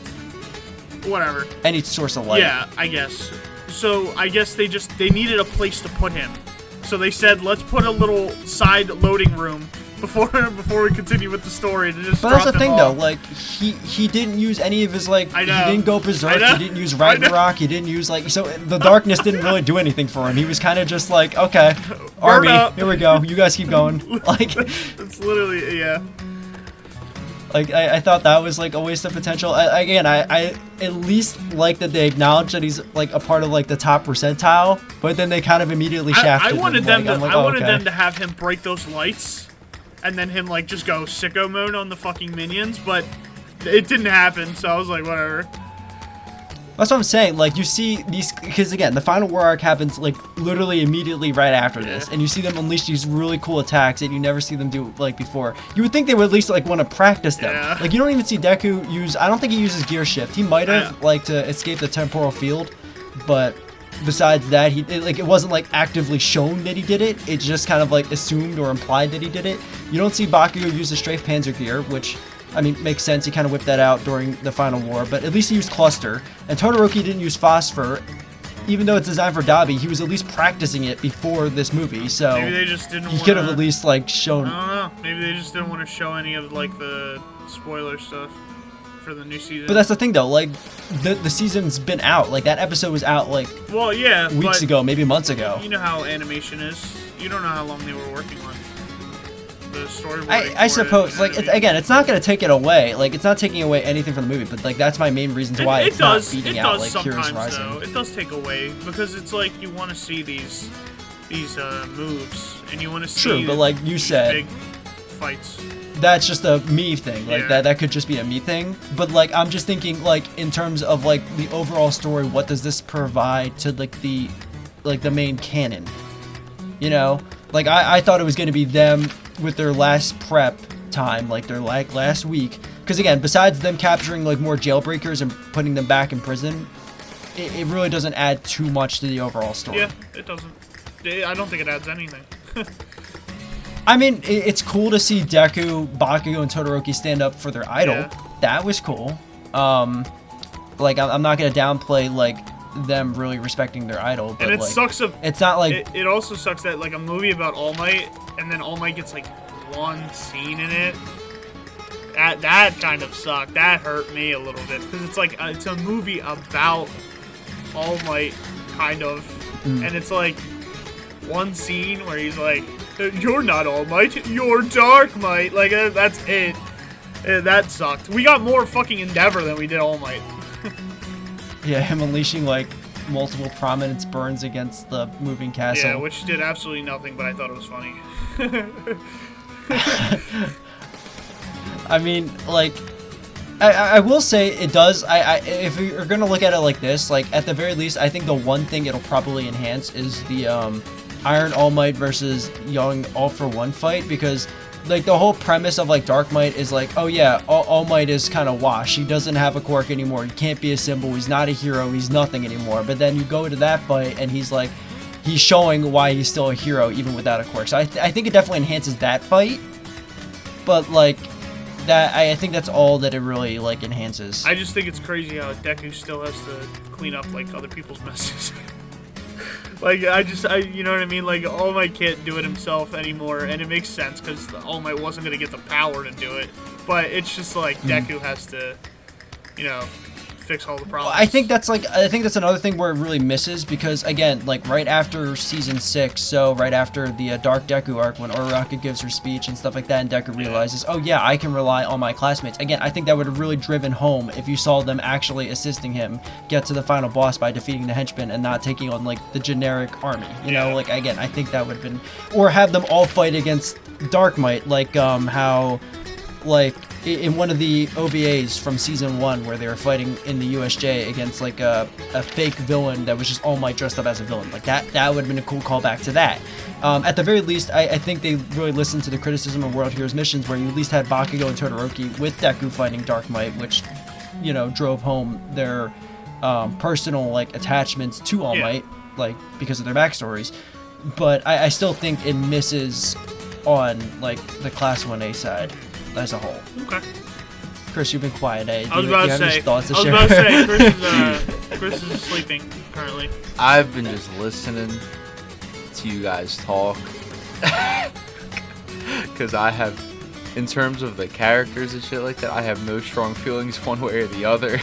Speaker 2: Whatever.
Speaker 1: Any source of light.
Speaker 2: Yeah, I guess. So, I guess they needed a place to put him. So they said, let's put a little side loading room before we continue with the story. To just
Speaker 1: but that's the thing, though. Like, he didn't use any of his, like... He didn't go berserk. He didn't use Ragnarok. He didn't use, like... So the darkness didn't really do anything for him. He was kind of just like, okay, army, here we go. You guys keep going. Like...
Speaker 2: It's literally, yeah.
Speaker 1: Like, I thought that was, like, a waste of potential. Again, I at least like that they acknowledge that he's, like, a part of, like, the top percentile, but then they kind of immediately shafted him.
Speaker 2: I wanted them
Speaker 1: to
Speaker 2: to have him break those lights, and then him, like, just go sicko mode on the fucking minions, but it didn't happen, so I was like, whatever.
Speaker 1: That's what I'm saying. Like, you see these... Because, again, the Final War arc happens, like, literally immediately right after this. And you see them unleash these really cool attacks that you never see them do, like, before. You would think they would at least, like, want to practice them.
Speaker 2: Yeah.
Speaker 1: Like, you don't even see Deku use... I don't think he uses Gear Shift. He might have, like, to escape the temporal field. But besides that, it wasn't, like, actively shown that he did it. It's just kind of, like, assumed or implied that he did it. You don't see Bakugo use the Strafe Panzer Gear, which... I mean, makes sense. He kind of whipped that out during the Final War, but at least he used Cluster. And Todoroki didn't use Phosphor. even though it's designed for Dobby, he was at least practicing it before this movie. So
Speaker 2: maybe they just didn't.
Speaker 1: He could have at least like shown.
Speaker 2: I don't know. Maybe they just didn't want to show any of like the spoiler stuff for the new season.
Speaker 1: But that's the thing, though. Like the season's been out. Like that episode was out like weeks ago, maybe months ago.
Speaker 2: You know how animation is. You don't know how long they were working on the storyboard.
Speaker 1: I suppose, like, it's not going to take it away. Like, it's not taking away anything from the movie, but, like, that's my main reasons why it's not beating out, like, Heroes Rising.
Speaker 2: Though. It does take away, because it's like you want to see these moves, and you want to see
Speaker 1: True, but like you said,
Speaker 2: big fights.
Speaker 1: That's just a me thing. Like, that could just be a me thing. But, like, I'm just thinking, like, in terms of, like, the overall story, what does this provide to, like, the main canon? You know? Like, I thought it was going to be them with their last prep time, like their last week, because again, besides them capturing like more jailbreakers and putting them back in prison, it really doesn't add too much to the overall story.
Speaker 2: Yeah, it doesn't. I don't think it adds anything.
Speaker 1: I mean, it's cool to see Deku, Bakugo, and Todoroki stand up for their idol.
Speaker 2: Yeah.
Speaker 1: That was cool. Like I'm not gonna downplay like them really respecting their idol, but
Speaker 2: and it
Speaker 1: like,
Speaker 2: sucks.
Speaker 1: It's not like
Speaker 2: it also sucks that like a movie about All Might, and then All Might gets like one scene in it. That kind of sucked. That hurt me a little bit because it's like it's a movie about All Might, kind of, and it's like one scene where he's like, "You're not All Might, you're Dark Might." Like that's it. That sucked. We got more fucking Endeavor than we did All Might.
Speaker 1: Yeah, him unleashing like multiple prominence burns against the moving castle.
Speaker 2: Yeah, which did absolutely nothing, but I thought it was funny.
Speaker 1: I mean, like, I will say it does. If you're gonna look at it like this, like at the very least, I think the one thing it'll probably enhance is the Iron All Might versus Young All for One fight, because like the whole premise of like Dark Might is like, oh yeah, All Might is kind of washed. He doesn't have a quirk anymore. He can't be a symbol. He's not a hero. He's nothing anymore. But then you go to that fight and he's like, he's showing why he's still a hero even without a quirk. So I think it definitely enhances that fight. But like that, I think that's all that it really like enhances.
Speaker 2: I just think it's crazy how Deku still has to clean up like other people's messes. Like, you know what I mean? Like, All Might can't do it himself anymore, and it makes sense, because All Might wasn't going to get the power to do it. But it's just like, Deku has to, you know, fix all the problems.
Speaker 1: Well, I think that's another thing where it really misses, because, again, like, right after Season 6, so right after the Dark Deku arc, when Uraraka gives her speech and stuff like that, and Deku realizes, oh yeah, I can rely on my classmates. Again, I think that would have really driven home if you saw them actually assisting him get to the final boss by defeating the henchmen and not taking on, like, the generic army. You know, like, again, I think that would have been... Or have them all fight against Dark Might, like, how... Like, in one of the OVAs from Season 1, where they were fighting in the USJ against, like, a fake villain that was just All Might dressed up as a villain. Like, that would have been a cool callback to that. At the very least, I think they really listened to the criticism of World Heroes Missions, where you at least had Bakugo and Todoroki with Deku fighting Dark Might, which, you know, drove home their personal, like, attachments to All Might, like, because of their backstories. But I still think it misses on, like, the Class 1A side as a whole.
Speaker 2: Okay.
Speaker 1: Chris, you've been quiet, eh?
Speaker 2: I was about to say, Chris is sleeping currently.
Speaker 3: I've been just listening to you guys talk. Because I have, in terms of the characters and shit like that, I have no strong feelings one way or the other.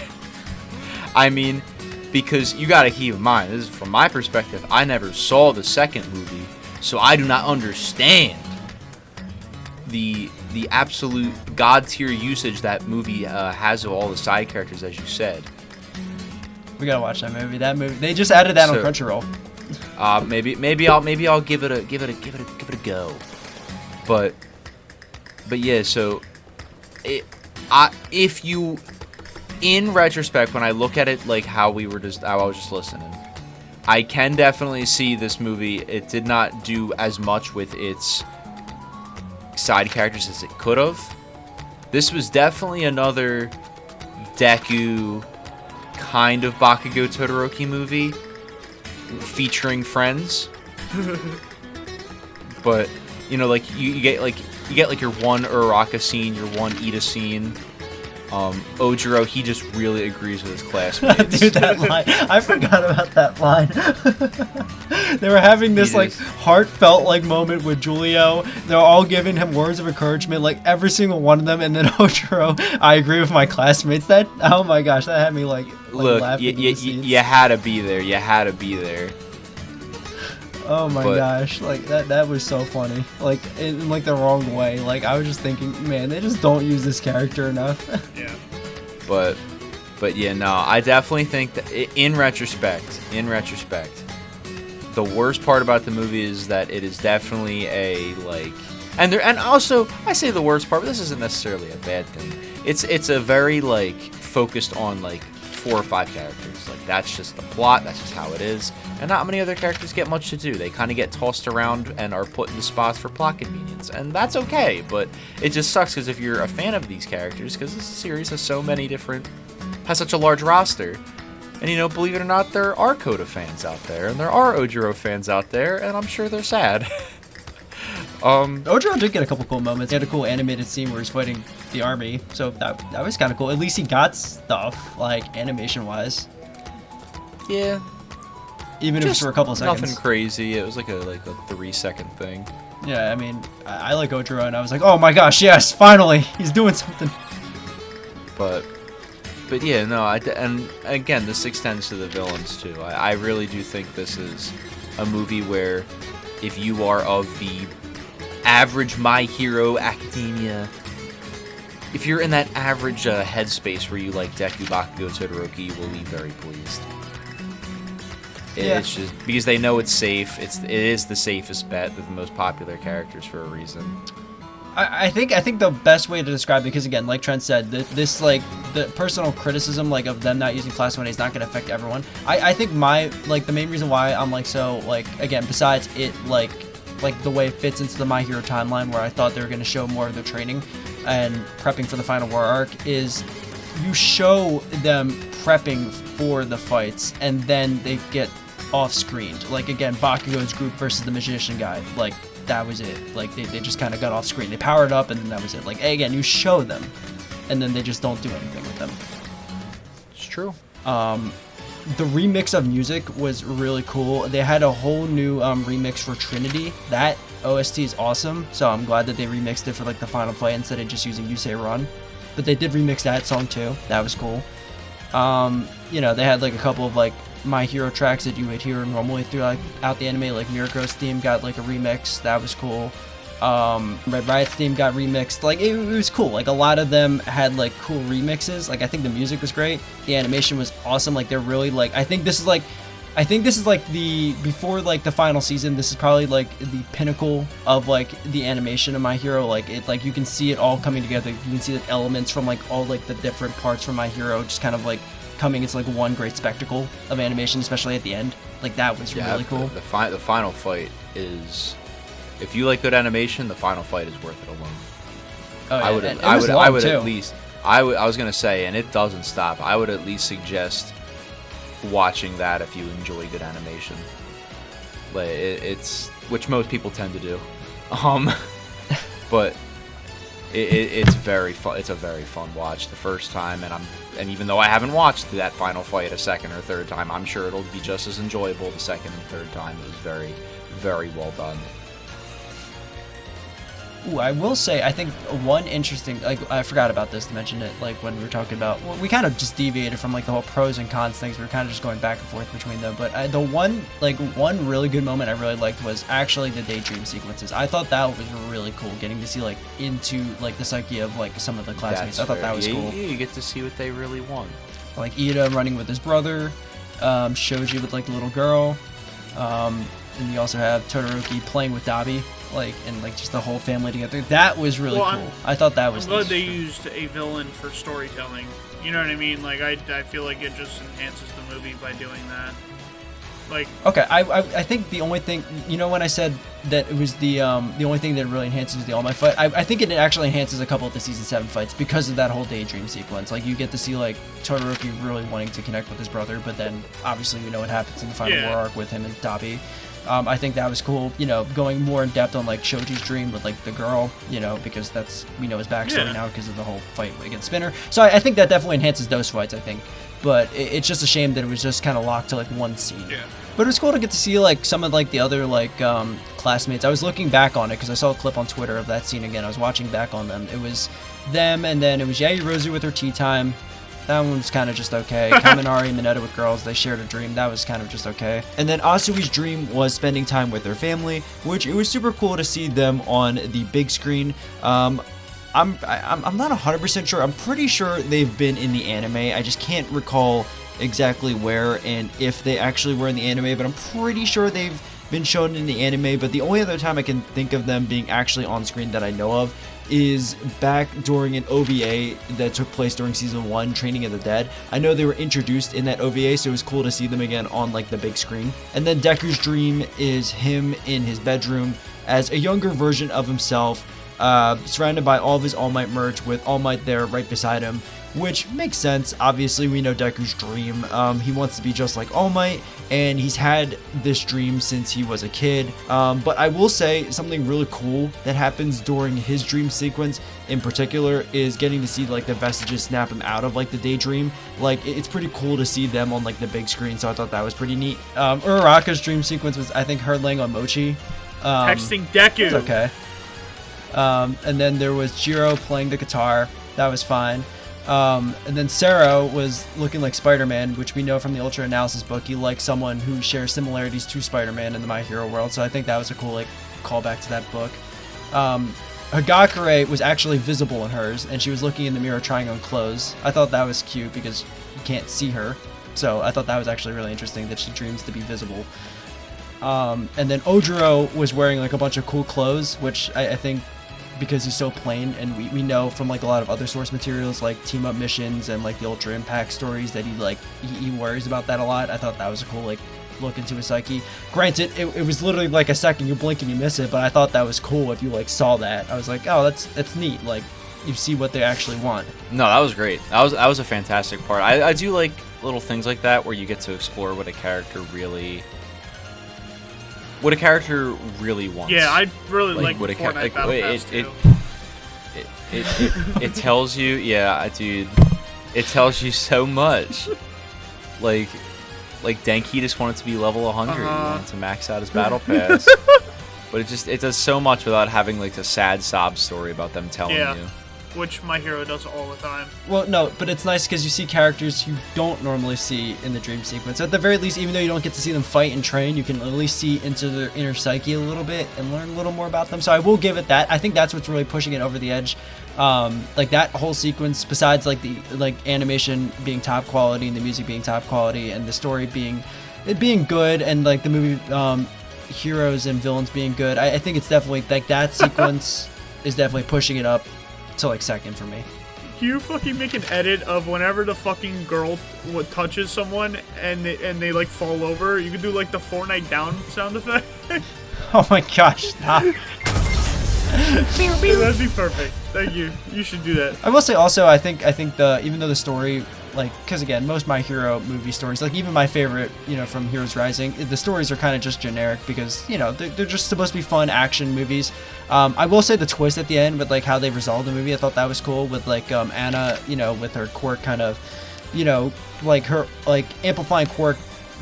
Speaker 3: I mean, because you gotta keep in mind, this is from my perspective, I never saw the second movie, so I do not understand the absolute god tier usage that movie has of all the side characters, as you said.
Speaker 1: We gotta watch that movie. That movie, they just added that on Crunchyroll.
Speaker 3: Maybe I'll give it a go. But yeah, so if you, in retrospect, when I look at it like how I was just listening, I can definitely see this movie. It did not do as much with its side characters as it could have. This was definitely another Deku kind of Bakugo Todoroki movie featuring friends. But you know, like you get your one Uraraka scene, your one Ida scene, Ojiro, he just really agrees with his classmates.
Speaker 1: Dude, that line. I forgot about that line. They were having this like heartfelt like moment with Julio. They're all giving him words of encouragement, like every single one of them. And then Ojiro, I agree with my classmates. That, oh my gosh, that had me like
Speaker 3: look,
Speaker 1: laughing.
Speaker 3: you had to be there. You had to be there.
Speaker 1: Oh my gosh, like that was so funny. Like in like the wrong way. Like I was just thinking, man, they just don't use this character enough.
Speaker 2: Yeah.
Speaker 3: But yeah, no, I definitely think that in retrospect, the worst part about the movie is that it is definitely a like, and also I say the worst part, but this isn't necessarily a bad thing. It's a very like focused on like 4 or 5 characters. Like that's just the plot. That's just how it is. And not many other characters get much to do. They kind of get tossed around and are put into spots for plot convenience, and that's okay. But it just sucks because if you're a fan of these characters, because this series has so many different, has such a large roster, and you know, believe it or not, there are Coda fans out there, and there are Ojiro fans out there, and I'm sure they're sad.
Speaker 1: Ojiro did get a couple cool moments. He had a cool animated scene where he's fighting the army, so that was kind of cool. At least he got stuff, like animation wise.
Speaker 3: Yeah.
Speaker 1: Even if it's for a couple of seconds.
Speaker 3: Nothing crazy. It was like a 3-second thing.
Speaker 1: Yeah, I mean, I like Ojiro, and I was like, oh my gosh, yes, finally, he's doing something.
Speaker 3: But yeah, no, and again, this extends to the villains too. I really do think this is a movie where if you are of the average My Hero Academia, if you're in that average headspace where you like Deku, Bakugo, Todoroki, you will be very pleased. It's just because they know it's safe. It is the safest bet. They're the most popular characters for a reason.
Speaker 1: I think the best way to describe it, because again, like Trent said, this like the personal criticism like of them not using Class 1A is not going to affect everyone. I think the main reason why I'm like so like, again, besides it like the way it fits into the My Hero timeline where I thought they were going to show more of their training and prepping for the final war arc, is you show them prepping for the fights and then they get off-screened. Like again, Bakugo's group versus the magician guy, like that was it. Like they just kind of got off screen. They powered up and then that was it. Like again, you show them and then they just don't do anything with them.
Speaker 3: It's true.
Speaker 1: The remix of music was really cool. They had a whole new remix for Trinity. That OST is awesome, so I'm glad that they remixed it for like the final fight instead of just using You Say Run. But they did remix that song too. That was cool. You know, they had like a couple of like My Hero tracks that you would hear normally throughout the anime, like Miroko's theme got like a remix. That was cool. Red Riot's theme got remixed. Like it was cool. Like a lot of them had like cool remixes. Like I think the music was great. The animation was awesome. Like they're really like, I think this is like the before like the final season, this is probably like the pinnacle of like the animation of My Hero. Like it, like you can see it all coming together. You can see like elements from like all like the different parts from My Hero just kind of like coming into like one great spectacle of animation, especially at the end. Like that was really cool.
Speaker 3: The final fight is, if you like good animation, the final fight is worth it alone.
Speaker 1: Oh, yeah.
Speaker 3: I would at least, I was gonna say, and it doesn't stop. I would at least suggest watching that if you enjoy good animation. Like it's, which most people tend to do. But it's very fun. It's a very fun watch the first time, and even though I haven't watched that final fight a second or third time, I'm sure it'll be just as enjoyable the second and third time. It was very, very well done.
Speaker 1: Ooh, I will say, I think one interesting, like, I forgot about this to mention it, like, when we were talking about, well, we kind of just deviated from, like, the whole pros and cons things. We were kind of just going back and forth between them. But the one really good moment I really liked was actually the daydream sequences. I thought that was really cool, getting to see, like, into, like, the psyche of, like, some of the classmates. I thought that was cool.
Speaker 3: You get to see what they really want.
Speaker 1: Like, Ida running with his brother, Shoji with, like, the little girl, and you also have Todoroki playing with Dabi, like, and like just the whole family together. That was really cool. I thought that was.
Speaker 2: I'm glad they used a villain for storytelling. You know what I mean? Like I feel like it just enhances the movie by doing that. Like,
Speaker 1: okay, I think the only thing, when I said that it was the only thing that really enhances the All Might fight, I think it actually enhances a couple of the Season 7 fights because of that whole daydream sequence. Like, you get to see, like, Todoroki really wanting to connect with his brother, but then, obviously, we know what happens in the final war arc with him and Dabi. I think that was cool, going more in depth on, like, Shoji's dream with, like, the girl, because we know his backstory now because of the whole fight against Spinner. So I think that definitely enhances those fights, I think. But it's just a shame that it was just kind of locked to, like, one scene.
Speaker 2: Yeah.
Speaker 1: But it was cool to get to see, like, some of, like, the other, like, classmates. I was looking back on it because I saw a clip on Twitter of that scene again. I was watching back on them. It was them, and then it was Yaoyorozu with her tea time. That one was kind of just okay. Kaminari and Mineta with girls, they shared a dream. That was kind of just okay. And then Asui's dream was spending time with her family, which it was super cool to see them on the big screen. I'm not 100% sure. I'm pretty sure they've been in the anime. I just can't recall exactly where and if they actually were in the anime, but I'm pretty sure they've been shown in the anime. But the only other time I can think of them being actually on screen that I know of is back during an OVA that took place during season 1, Training of the Dead. I know they were introduced in that OVA, so it was cool to see them again on, like, the big screen. And then Deku's dream is him in his bedroom as a younger version of himself, surrounded by all of his All Might merch with All Might there right beside him, which makes sense. Obviously, we know Deku's dream. He wants to be just like All Might, and he's had this dream since he was a kid. But I will say something really cool that happens during his dream sequence in particular is getting to see, like, the vestiges snap him out of, like, the daydream. Like, it's pretty cool to see them on, like, the big screen, so I thought that was pretty neat. Uraraka's dream sequence was, I think, her laying on Mochi.
Speaker 2: texting Deku.
Speaker 1: It was okay. And then there was Jiro playing the guitar. That was fine. And then Sero was looking like Spider-Man, which we know from the Ultra Analysis book. He likes someone who shares similarities to Spider-Man in the My Hero world, so I think that was a cool, like, callback to that book. Hagakure was actually visible in hers, and she was looking in the mirror trying on clothes. I thought that was cute because you can't see her, so I thought that was actually really interesting that she dreams to be visible. And then Ojiro was wearing, like, a bunch of cool clothes, which I think because he's so plain, and we know from, like, a lot of other source materials like team up missions and, like, the Ultra Impact stories that he worries about that a lot. I thought that was a cool, like, look into his psyche. Granted, it was literally like a second, you blink and you miss it, but I thought that was cool if you, like, saw that. I was like, oh, that's neat. Like, you see what they actually want.
Speaker 3: No, that was great. That was a fantastic part. I do like little things like that where you get to explore what a character really wants.
Speaker 2: Yeah, I really like
Speaker 3: what
Speaker 2: the Fortnite Battle Pass too.
Speaker 3: It tells you, yeah, dude, it tells you so much. Like Denki just wanted to be level 100. He wanted to max out his battle pass. But it does so much without having, like, a sad sob story about them telling you.
Speaker 2: Which My Hero does all the time.
Speaker 1: Well, no, but it's nice because you see characters you don't normally see in the dream sequence. At the very least, even though you don't get to see them fight and train, you can at least see into their inner psyche a little bit and learn a little more about them. So I will give it that. I think that's what's really pushing it over the edge. Like, that whole sequence, besides, like, the animation being top quality and the music being top quality and the story being good and, like, the movie heroes and villains being good, I think it's definitely, like, that sequence is definitely pushing it up to, like, second for me.
Speaker 2: Can you fucking make an edit of whenever the fucking girl touches someone and they like fall over? You could do, like, the Fortnite down sound effect.
Speaker 1: Oh my gosh, stop.
Speaker 2: That'd be perfect. Thank you. You should do that.
Speaker 1: I will say also, I think even though the story, like, because again, most My Hero movie stories, like even my favorite, from Heroes Rising, the stories are kind of just generic because, they're just supposed to be fun action movies. I will say the twist at the end with, like, how they resolved the movie, I thought that was cool with, like, Anna, with her quirk kind of, like her, like, amplifying quirk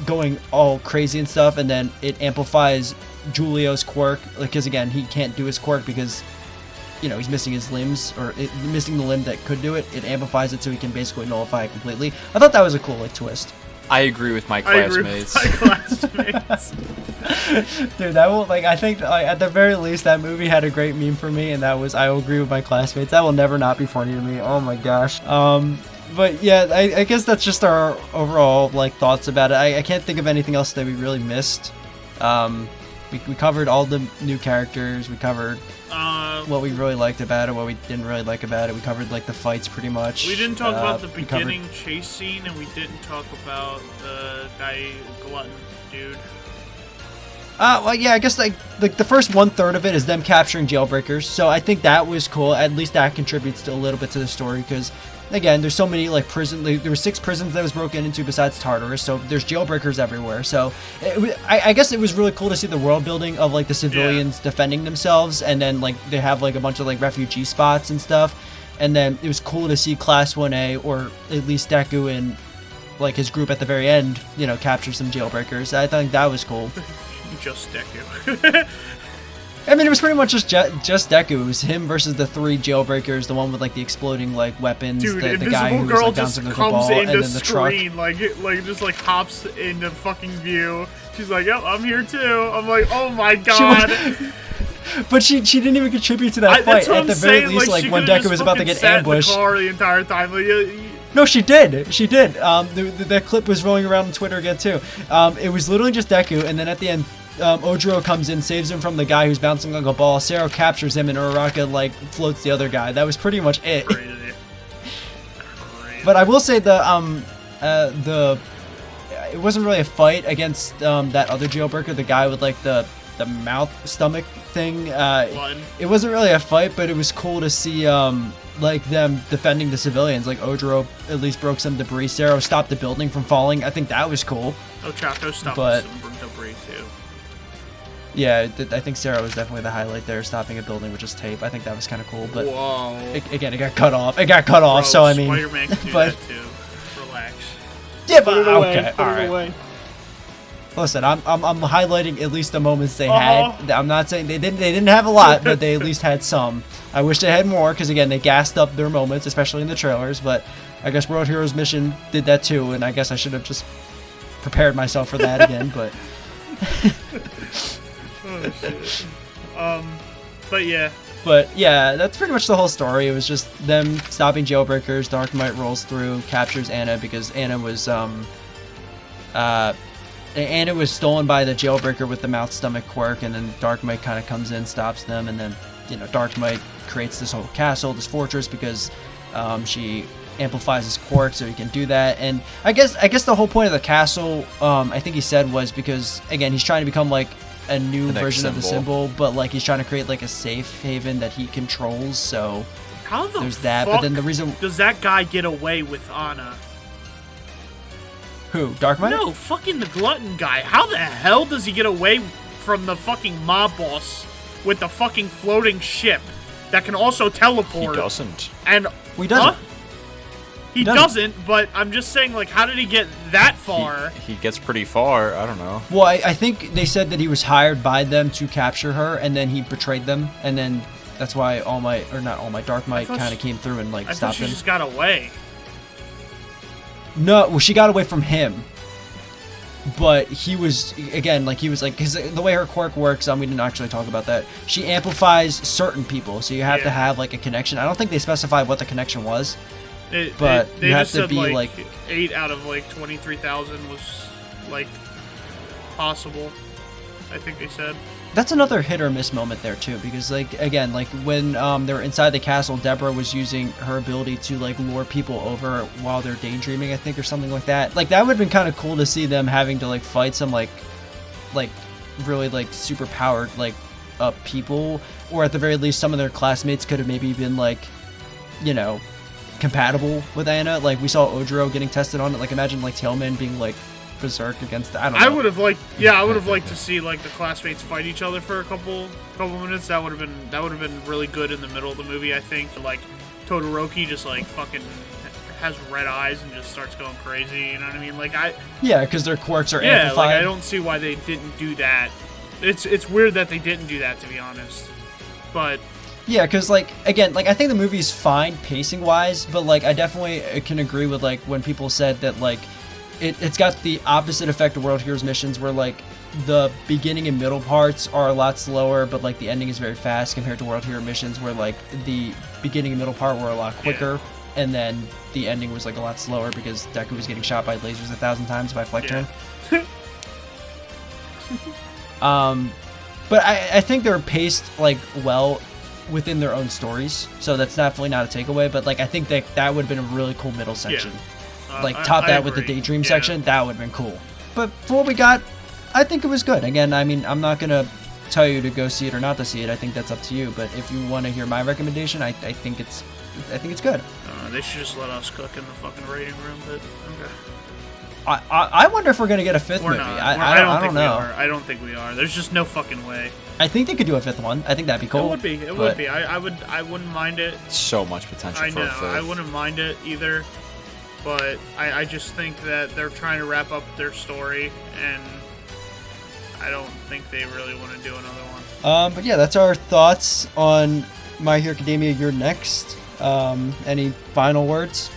Speaker 1: going all crazy and stuff, and then it amplifies Julio's quirk, because again, he can't do his quirk because, he's missing his limbs, or missing the limb that could do it. It amplifies it so he can basically nullify it completely. I thought that was a cool, like, twist.
Speaker 3: I agree with my classmates.
Speaker 1: Dude, that will, like, I think, like, at the very least, that movie had a great meme for me, and that was, I will agree with my classmates. That will never not be funny to me. Oh my gosh. But yeah, I guess that's just our overall, like, thoughts about it. I can't think of anything else that we really missed. We covered all the new characters. We covered what we really liked about it, what we didn't really like about it. We covered, like, the fights pretty much.
Speaker 2: We didn't talk about the beginning chase scene, and we didn't talk about the guy glutton. dude.
Speaker 1: Well, yeah, I guess like the first 1/3 of it is them capturing jailbreakers, so I think that was cool. At least that contributes to a little bit to the story, because again, there's so many like there were 6 prisons that was broken into besides Tartarus, so there's jailbreakers everywhere. So I guess it was really cool to see the world building of like the civilians defending themselves, and then like they have like a bunch of like refugee spots and stuff, and then it was cool to see Class 1A, or at least Deku and like his group at the very end, you know, capture some jailbreakers. I think that was cool.
Speaker 2: Just Deku.
Speaker 1: I mean, it was pretty much just Deku. It was him versus the 3 jailbreakers, the one with like the exploding like weapons,
Speaker 2: Dude,
Speaker 1: the guy who was
Speaker 2: Girl
Speaker 1: like
Speaker 2: just
Speaker 1: bouncing the
Speaker 2: comes
Speaker 1: ball, and
Speaker 2: into
Speaker 1: then the truck.
Speaker 2: screen, like just like hops into fucking view. She's like, "Yep, I'm here too." I'm like, "Oh my god!"
Speaker 1: But she didn't even contribute to that fight. At the very least, like when Deku was about to get ambushed.
Speaker 2: In the car the entire time. Like,
Speaker 1: no, she did. She did. That clip was rolling around on Twitter again too. It was literally just Deku, and then at the end, Ojiro comes in, saves him from the guy who's bouncing like a ball. Sero captures him, and Uraraka like floats the other guy. That was pretty much it.
Speaker 2: Crazy.
Speaker 1: But I will say it wasn't really a fight against that other jailbreaker, the guy with like the mouth stomach thing. It wasn't really a fight, but it was cool to see like them defending the civilians. Like Ojiro at least broke some debris. Sero stopped the building from falling. I think that was cool.
Speaker 2: Ochako stopped some debris too.
Speaker 1: Yeah, I think Sero was definitely the highlight there, stopping a building with just tape. I think that was kind of cool, but again, it got cut off. It got cut off, so I mean,
Speaker 2: Spider-Man can do that too. Relax.
Speaker 1: Yeah,
Speaker 4: Put it away.
Speaker 1: Okay,
Speaker 4: Put
Speaker 1: all
Speaker 4: it
Speaker 1: right.
Speaker 4: away.
Speaker 1: Listen, I'm highlighting at least the moments they had. I'm not saying they didn't have a lot, but they at least had some. I wish they had more, because again, they gassed up their moments, especially in the trailers. But I guess World Heroes Mission did that too, and I guess I should have just prepared myself for that again. But
Speaker 2: Oh shit. But yeah.
Speaker 1: But yeah, that's pretty much the whole story. It was just them stopping jailbreakers. Dark Might rolls through, captures Anna, because Anna was stolen by the jailbreaker with the mouth stomach quirk, and then Dark Might kind of comes in, stops them, and then Dark Might creates this whole castle, this fortress, because she amplifies his quirk, so he can do that. And I guess the whole point of the castle, I think he said, was because again he's trying to become like a new version of the symbol, but like he's trying to create like a safe haven that he controls. So
Speaker 2: how the
Speaker 1: there's that. But then the reason
Speaker 2: does that guy get away with Anna?
Speaker 1: Who? Dark Might?
Speaker 2: No, fucking the glutton guy. How the hell does he get away from the fucking mob boss with the fucking floating ship that can also teleport?
Speaker 3: He doesn't.
Speaker 2: And
Speaker 1: he doesn't.
Speaker 2: Huh? He doesn't, but I'm just saying, like, how did he get that far?
Speaker 3: He gets pretty far. I don't know.
Speaker 1: Well, I think they said that he was hired by them to capture her, and then he betrayed them, and then that's why Dark Might kind of came through and like stopped him.
Speaker 2: I thought she just got away.
Speaker 1: No, well, she got away from him. But he was, again, like, because the way her quirk works, we didn't actually talk about that. She amplifies certain people, so you have to have, like, a connection. I don't think they specified what the connection was. But
Speaker 2: they
Speaker 1: you have
Speaker 2: just
Speaker 1: to
Speaker 2: said,
Speaker 1: be, like
Speaker 2: 8 out of, like, 23,000 was, like, possible, I think they said.
Speaker 1: That's another hit or miss moment there too, because like again, like when they're inside the castle, Deborah was using her ability to like lure people over while they're daydreaming, I think, or something like that. Like that would have been kind of cool to see them having to like fight some like really like super powered like people, or at the very least some of their classmates could have maybe been like, compatible with Anna. Like we saw Ojiro getting tested on it. Like imagine like Tailman being like berserk against I would have liked
Speaker 2: to see like the classmates fight each other for a couple minutes. That would have been really good in the middle of the movie, I think. Like Todoroki just like fucking has red eyes and just starts going crazy, you know what I mean? Like
Speaker 1: because their quirks are amplified.
Speaker 2: Like I don't see why they didn't do that. It's weird that they didn't do that, to be honest. But
Speaker 1: yeah, because like again, like I think the movie's fine pacing wise, but like I definitely can agree with like when people said that like it's got the opposite effect of World Heroes Missions, where like the beginning and middle parts are a lot slower, but like the ending is very fast compared to World Hero Missions, where like the beginning and middle part were a lot quicker, and then the ending was like a lot slower because Deku was getting shot by lasers 1,000 times by Flectron. But I think they're paced like well within their own stories, so that's definitely not a takeaway. But like I think that would have been a really cool middle section. Like top that with the daydream section, that would have been cool. But for what we got, I think it was good. Again, I mean, I'm not gonna tell you to go see it or not to see it. I think that's up to you. But if you want to hear my recommendation, I think it's good.
Speaker 2: They should just let us cook in the fucking rating room. But okay.
Speaker 1: I wonder if we're gonna get a fifth movie. I don't know.
Speaker 2: I don't think we are. There's just no fucking way.
Speaker 1: I think they could do a fifth one. I think that'd be cool.
Speaker 2: It would be. It would be. I wouldn't mind it.
Speaker 3: So much potential
Speaker 2: I
Speaker 3: for
Speaker 2: know.
Speaker 3: a fifth.
Speaker 2: I wouldn't mind it either. But I just think that they're trying to wrap up their story, and I don't think they really want to do another one.
Speaker 1: But yeah, that's our thoughts on My Hero Academia. You're next. Any final words?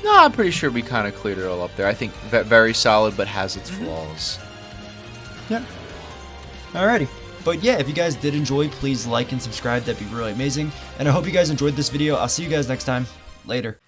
Speaker 3: No, I'm pretty sure we kind of cleared it all up there. I think very solid, but has its flaws.
Speaker 1: Yeah. Alrighty. But yeah, if you guys did enjoy, please like and subscribe. That'd be really amazing. And I hope you guys enjoyed this video. I'll see you guys next time. Later.